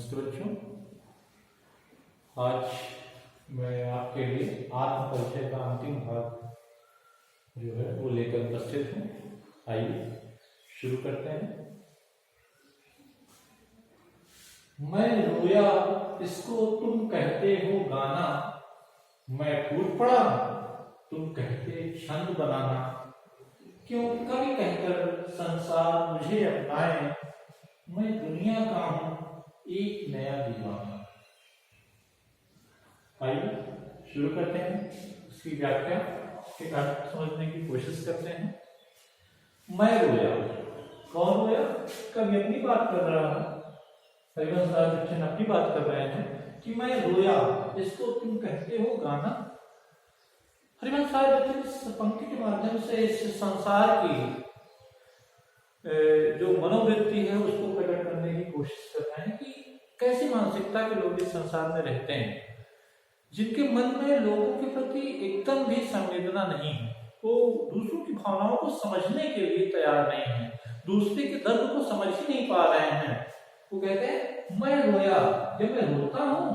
नमस्ते बच्चों, आज मैं आपके लिए आत्म परिचय का अंतिम भाग जो है वो लेकर उपस्थित हूँ। आइए शुरू करते हैं। मैं रोया इसको तुम कहते हो गाना, मैं टूट पड़ा तुम कहते छंद बनाना। क्यों कवि कहकर संसार मुझे अपनाए, मैं दुनिया का हूं एक नया दीवाना। आइए शुरू करते हैं, उसकी व्याख्या के अर्थ समझने की कोशिश करते हैं। मैं रोया, कौन रोया? कवि अपनी बात कर रहा है, हरिवंश राज बच्चन अपनी बात कर रहे हैं कि मैं रोया इसको तुम कहते हो गाना। हरिवंश राज बच्चन इस पंक्ति के माध्यम से इस संसार की जो मनोवृत्ति है उसको प्रकट करने की कोशिश कर रहे हैं कि कैसी मानसिकता के लोग इस संसार में रहते हैं, जिनके मन में लोगों के प्रति एकदम भी संवेदना नहीं है, वो दूसरों की भावनाओं को समझने के लिए तैयार नहीं है, दूसरे के दर्द को समझ ही नहीं पा रहे हैं। वो कहते हैं मैं रोया, जब मैं रोता हूं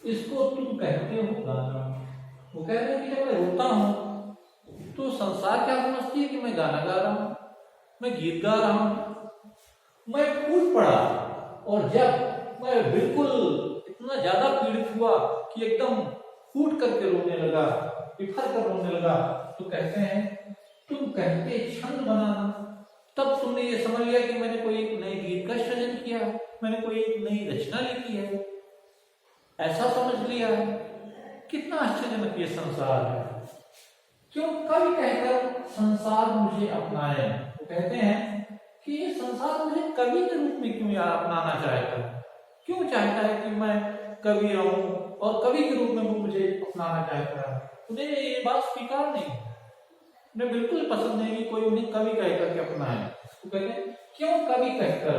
इसको तुम कहते हो गाना। वो कह रहे हैं कि जब मैं रोता हूं तो संसार क्या समझती है कि मैं गाना गा रहा हूं, मैं गीत गा रहा हूं। मैं फूट पड़ा और जब मैं बिल्कुल इतना ज्यादा पीड़ित हुआ कि एकदम फूट करके रोने लगा, बिफर कर रोने लगा, तो कहते हैं तुम कहते छंद बनाना। तब तुमने ये समझ लिया कि मैंने कोई एक नए गीत का सृजन किया है, मैंने कोई एक नई रचना लिखी है, ऐसा समझ लिया है। कितना आश्चर्यजनक ये संसार है। क्यों कवि कहकर संसार मुझे अपनाए, वो कहते हैं कि ये संसार मुझे कवि के रूप में क्यों अपनाना चाहता है, क्यों चाहता है कि मैं कवि रहूं और कवि के रूप में वो मुझे अपनाना चाहता है। उन्हें ये बात स्वीकार नहीं, उन्हें बिल्कुल पसंद नहीं कि कोई उन्हें कवि कहकर के अपनाए। वो कहते हैं क्यों कवि कहकर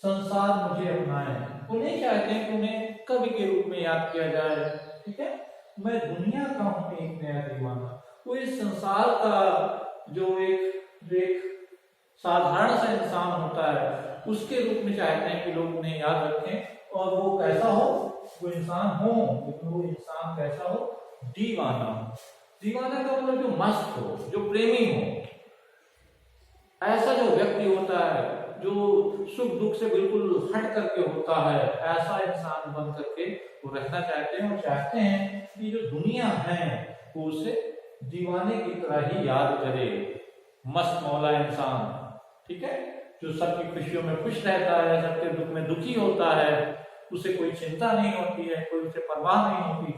संसार मुझे अपनाए, वो नहीं चाहते हैं कि उन्हें कवि के रूप में याद किया जाए। ठीक है, मैं दुनिया का हूं एक नया दीवाना। वो इस संसार का जो एक साधारण सा इंसान होता है उसके रूप में चाहते हैं कि लोग उन्हें याद रखें, और वो कैसा हो, वो इंसान हो, लेकिन वो इंसान कैसा हो, दीवाना हो। दीवाना का मतलब जो मस्त हो, जो प्रेमी हो, ऐसा जो व्यक्ति होता है जो सुख दुख से बिल्कुल हट करके होता है, ऐसा इंसान बन करके वो रहना चाहते हैं और चाहते हैं कि जो दुनिया है वो उसे दीवाने की तरह ही याद करे, मस्त मौला इंसान। ठीक है, जो सबकी खुशियों में खुश रहता है, सबके दुख में दुखी होता है, उसे कोई चिंता नहीं होती है, कोई उसे परवाह नहीं होती,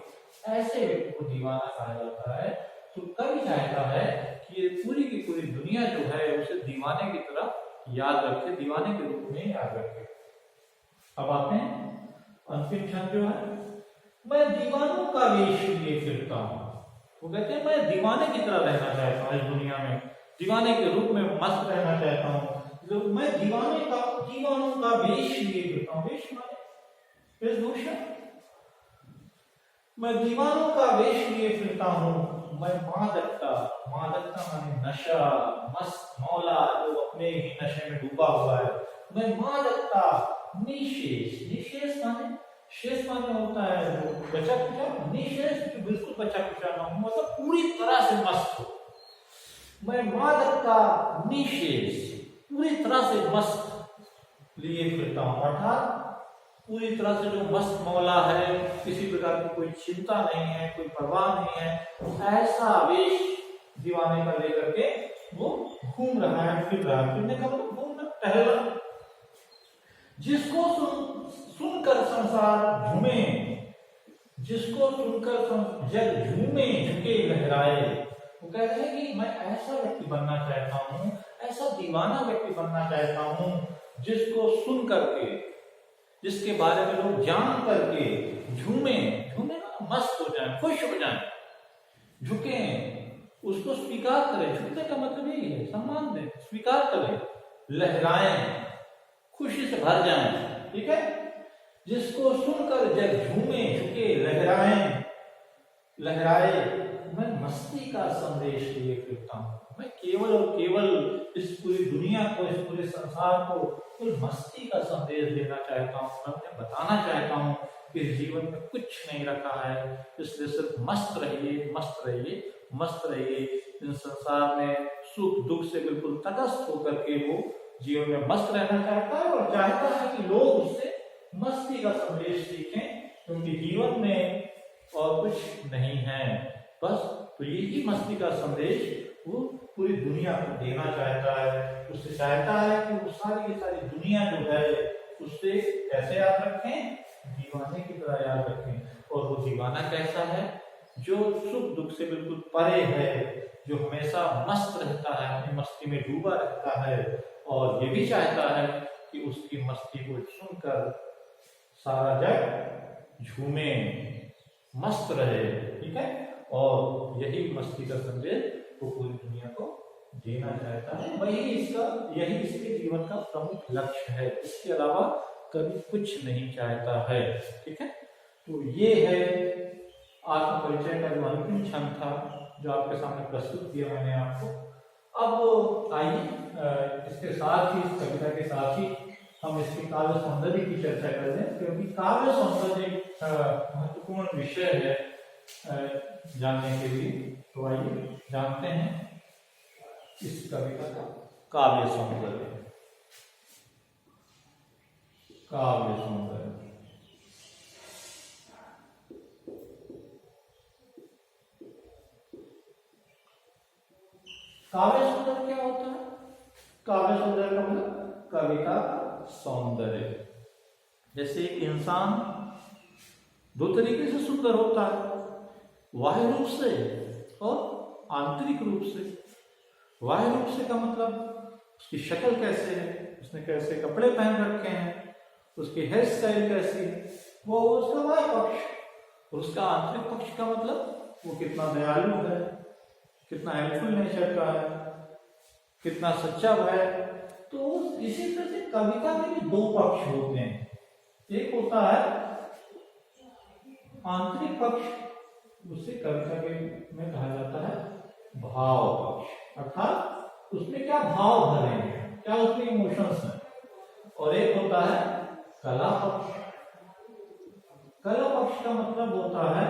ऐसे व्यक्ति को दीवाना कहा जाता है। तो कवि चाहता है कि ये पूरी की पूरी दुनिया जो है उसे दीवाने की तरह याद रखे, दीवाने के रूप में याद रखे। अब आते हैं अंतिम छंद जो है, मैं दीवानों का वेश लिए फिरता हूं। वो कहते हैं मैं दीवाने की तरह रहना चाहता हूँ, इस दुनिया में दीवाने के रूप में मस्त रहना चाहता हूँ। मैं दीवानों का वेश लिए फिरता हूँ। वेश माने वेशभूषा। मैं दीवानों का वेश लिए फिरता हूँ। मैं मादकता माने नशा, मस्त मौला जो अपने ही नशे में डूबा हुआ है। मैं मादकता निशेष माने, शेष माने होता है जो बचा कुचा, निशेष जो बिल्कुल बचा कुचा ना हो, मतलब पूरी तरह से मस्त हो। मैं मादकता निशेष पूरी तरह से मस्त लिए फिरता हूँ, अर्थात पूरी तरह से जो मस्त मौला है, किसी प्रकार की कोई चिंता नहीं है, कोई परवाह नहीं है, ऐसा वेश दीवाने का लेकर के वो घूम रहा है, फिर रहा है। फिरने का मतलब घूमना, टहलना। जिसको सुनकर संसार झूमे, जिसको सुनकर जग झूमे झुके लहराए। वो कहते हैं कि मैं ऐसा व्यक्ति बनना चाहता हूँ, ऐसा दीवाना व्यक्ति बनना चाहता हूँ जिसको सुन करके, जिसके बारे में लोग जान करके झूमे ना, मस्त हो जाए, खुश हो जाए, झुके, उसको स्वीकार करें। झुकने का मतलब यही है, सम्मान दें, स्वीकार करें, लहराएं, खुशी से भर जाएं। ठीक है, जिसको सुनकर जग झूमे झुके लहराए, मैं मस्ती का संदेश लिए फिरता हूँ। मैं केवल और केवल इस पूरी दुनिया को, इस पूरे संसार को केवल मस्ती का संदेश देना चाहता हूँ। मैं उन्हें बताना चाहता हूँ कि जीवन में कुछ नहीं रखा है, इसलिए सिर्फ मस्त रहिए, मस्त रहिए, मस्त रहिए। इन संसार में सुख दुख से बिल्कुल तटस्थ होकर के वो जीवन में मस्त रहना चाहता है और चाहता है कि लोग उससे मस्ती का संदेश सीखें, क्योंकि जीवन में और कुछ नहीं है बस। तो यही मस्ती का संदेश वो पूरी दुनिया को देना चाहता है। उससे चाहता है कि वो सारी की सारी दुनिया जो है उससे कैसे याद रखें, दीवाने की तरह याद रखें। और वो दीवाना कैसा है? जो सुख दुख से बिल्कुल परे है, जो हमेशा मस्त रहता है, अपनी मस्ती में डूबा रहता है और ये भी चाहता है कि उसकी मस्ती को सुनकर सारा जग झूमे, मस्त रहे। ठीक है, और यही मस्ती का संदेश वो पूरी दुनिया को देना चाहता है। यही इसके जीवन का प्रमुख लक्ष्य है, इसके अलावा कभी कुछ नहीं चाहता है। ठीक है, तो ये है आत्मपरिचय का जो अंतिम क्षण था, जो आपके सामने प्रस्तुत किया मैंने आपको। अब आइए इसके साथ ही, इस कविता के साथ ही हम इसके काव्य सौंदर्य की चर्चा कर लें, क्योंकि काव्य सौंदर्य एक महत्वपूर्ण विषय है जानने के लिए। तो आइए जानते हैं इस कविता का काव्य सौंदर्य। काव्य सौंदर्य काव्य सौंदर्य क्या होता है? काव्य सौंदर्य का मतलब कविता का सौंदर्य। जैसे एक इंसान दो तरीके से सुंदर होता है, बाह्य रूप से और आंतरिक रूप से। बाह्य रूप से का मतलब उसकी शक्ल कैसे है, उसने कैसे कपड़े पहन रखे हैं, उसकी हेयर स्टाइल कैसी है, वो उसका बाह्य पक्ष। और उसका आंतरिक पक्ष का मतलब वो कितना दयालु है, कितना हेल्पफुल नेचर का है, कितना सच्चा है। तो इसी तरह से कविता में भी दो पक्ष होते हैं। एक होता है आंतरिक पक्ष, उसे कविता के में कहा जाता है भाव पक्ष, अर्थात उसमें क्या भाव भरे हैं, क्या उसमें इमोशंस हैं। और एक होता है कला पक्ष। कला पक्ष का मतलब होता है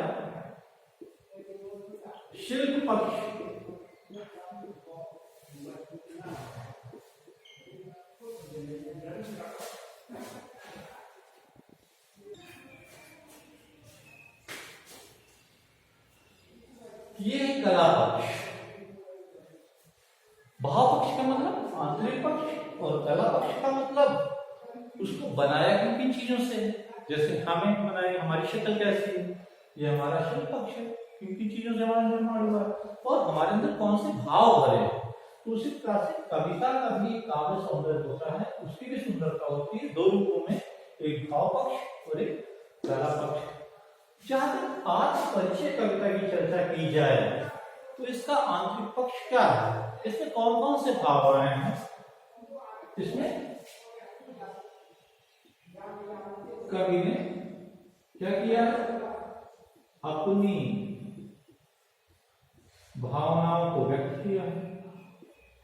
शिल्प पक्ष। ये कला पक्ष। भाव पक्ष का मतलब आंतरिक पक्ष, और कला पक्ष का मतलब उसको बनाया किन किन चीजों से। जैसे हमें बनाए, हमारी शक्ल कैसी है, ये हमारा शिल्प पक्ष है, किन किन चीजों से हमारा निर्माण हुआ है, और हमारे अंदर कौन से भाव भरे। तो उसी प्रकार से कविता का भी काव्य सौंदर्य होता है, उसकी भी सुंदरता होती है दो रूपों में, एक भाव पक्ष और एक कला पक्ष। जहां तक आत्मपरिचय कविता की चर्चा की जाए तो इसका आंतरिक पक्ष क्या है, इसमें कौन कौन से भाव आ रहे हैं। इसमें कवि ने क्या किया, अपनी भावनाओं को व्यक्त किया।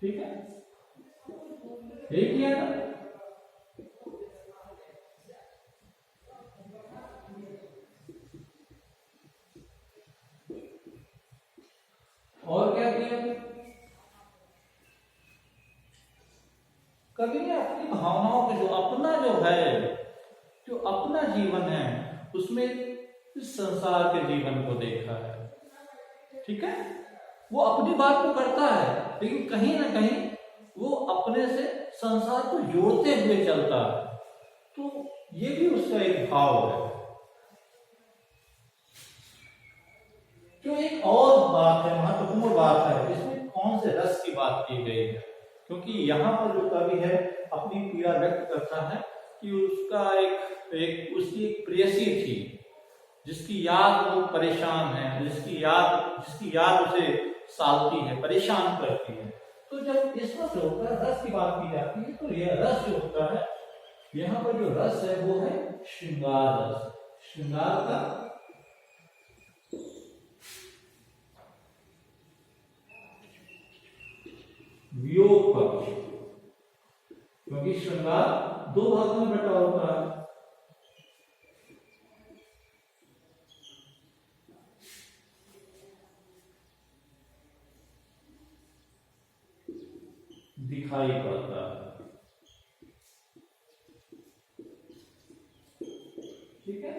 ठीक है, ये किया ना। और क्या किया, कवि ने अपनी भावनाओं के जो अपना जीवन है उसमें इस संसार के जीवन को देखा है। ठीक है, वो अपनी बात को करता है, लेकिन कहीं ना कहीं वो अपने से संसार को जोड़ते हुए चलता है। तो ये भी उसका एक भाव है। जो एक और बात है, महत्वपूर्ण बात है, इसमें कौन से रस की बात की गई है, क्योंकि यहाँ पर जो कवि है अपनी पीड़ा व्यक्त करता है कि उसका उसकी एक प्रेयसी थी जिसकी याद वो परेशान है, जिसकी याद उसे सालती है, परेशान करती है। तो जब इस वक्त होता है, रस की बात की जाती है, तो यह रस जो होता है, यहाँ पर जो रस है वो है श्रृंगार रस। श्रृंगार का वियोग पक्ष, क्योंकि श्रृंगार दो भागों में बटा होता है। दिखाई पड़ता है, ठीक है।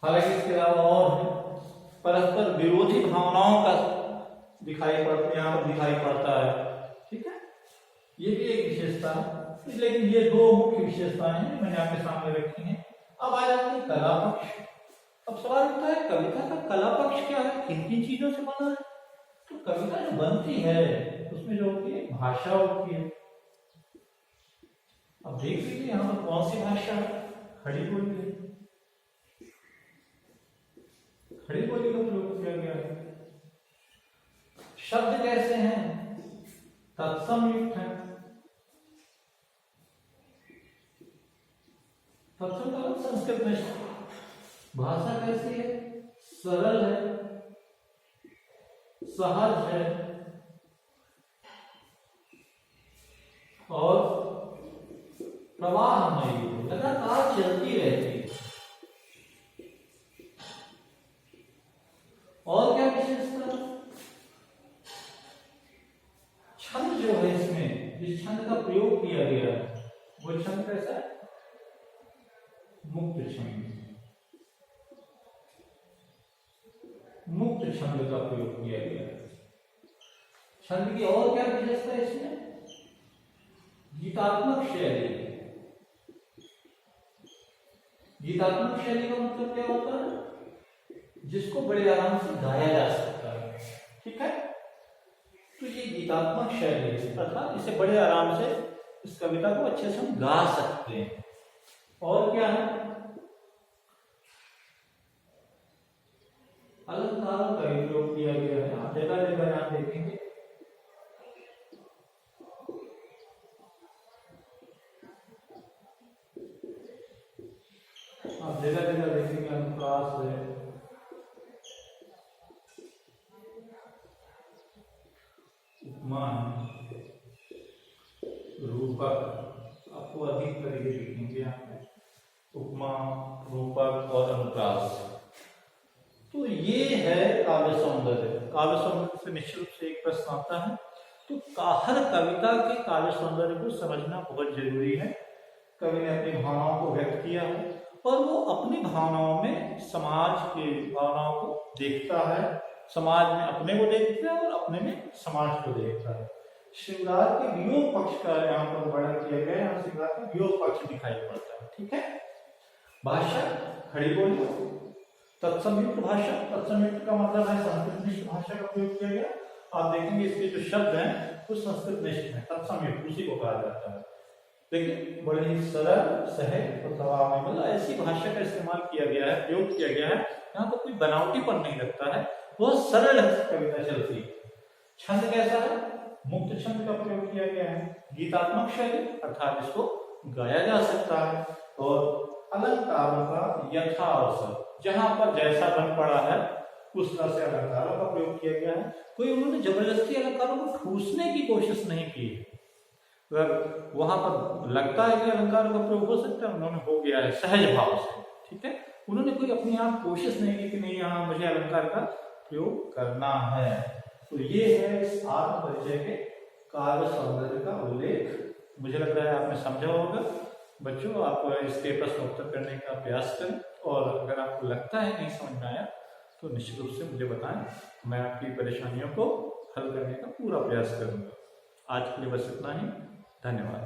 हालांकि इसके अलावा और है, परस्पर विरोधी भावनाओं का दिखाई पड़ता, यहाँ पर दिखाई पड़ता है, ठीक है। ये भी एक विशेषता है, लेकिन ये दो मुख्य विशेषताएं हैं मैंने आपके सामने रखी हैं। अब आ जाती है कला पक्ष। अब सवाल उठता है कविता का कला पक्ष क्या है, किन किन चीजों से बना है। तो कविता जो बनती है उसमें जो होती है भाषा होती है। अब देख लीजिए यहाँ पर कौन सी भाषा है, खड़ी बोली है। खड़ी बोली का प्रयोग किया गया है। शब्द कैसे हैं, तत्सम युक्त है। तत्सम का संस्कृत में भाषा कैसी है, सरल है, सहज है और प्रवाहमयी, लगातार चलती रहती है। और क्या विशेषता, छंद जो है इसमें, जिस छंद का प्रयोग किया गया है वो छंद कैसा है, मुक्त छंद। मुक्त छंद का प्रयोग किया गया है। छंद की और क्या विशेषता है इसमें, गीतात्मक शैली। गीतात्मक शैली का मतलब क्या होता है, जिसको बड़े आराम से गाया जा सकता है, ठीक है। तो ये गीतात्मक शैली है, अर्थात इसे बड़े आराम से इस कविता को अच्छे से हम गा सकते हैं। और क्या है, अलंकारों का उपयोग किया गया है। आप जगह जगह यहाँ देखेंगे अनुप्रास है, उपमा, रूपक, आपको अधिक तरीके दिखेंगे यहाँ पे, उपमा, रूपक और अनुप्रास। तो ये है काव्य सौंदर्य। काव्य सौंदर्य से निश्चित रूप से एक प्रश्न आता है, तो हर कविता के काव्य सौंदर्य को समझना बहुत जरूरी है। कवि ने अपनी भावनाओं को व्यक्त किया है और वो अपनी भावनाओं में समाज की भावनाओं को देखता है, समाज में अपने को देखता है और अपने में समाज को देखता है। श्रृंगार के वियोग पक्ष का यहाँ पर वर्णन किया गया है, यहाँ श्रृंगार का वियोग पक्ष दिखाई पड़ता है, ठीक है। भाषा खड़ी बोली, तत्समयुक्त भाषा, तत्समयुक्त का मतलब है संस्कृत निष्ठ भाषा का प्रयोग किया गया। आप देखेंगे इसके जो शब्द हैं वो संस्कृत निष्ठ है, तत्समयुक्त उसी को कहा जाता है। लेकिन बड़े ही सरल, सहज और प्रभाव में, मतलब ऐसी भाषा का इस्तेमाल किया गया है, प्रयोग किया गया है, यहाँ तो कोई बनावटीपन नहीं लगता है, बहुत सरल कविता चलती है। छंद कैसा है, मुक्त छंद का प्रयोग किया गया है। गीतात्मक शैली अर्थात इसको गाया जा सकता है। और अलंकारों का यथावसर, जहां पर जैसा बन पड़ा है उस तरह से अलंकारों का प्रयोग किया गया है। कोई उन्होंने जबरदस्ती अलंकारों को ठूसने की कोशिश नहीं की है। अगर वहां पर लगता है कि अलंकारों का प्रयोग हो सकता है, उन्होंने हो गया है सहज भाव से, ठीक है। उन्होंने कोई अपनी आप कोशिश नहीं की कि नहीं यहाँ मुझे अलंकार का प्रयोग करना है। तो ये है इस आत्म परिचय के काव्य सौंदर्य का उल्लेख। मुझे लग रहा है आपने समझा होगा। बच्चों, आप इसके प्रश्न उत्तर करने का प्रयास करें और अगर आपको लगता है नहीं समझ में आया तो निश्चित रूप से मुझे बताएं, मैं आपकी परेशानियों को हल करने का पूरा प्रयास करूंगा। आज के लिए बस इतना ही। धन्यवाद।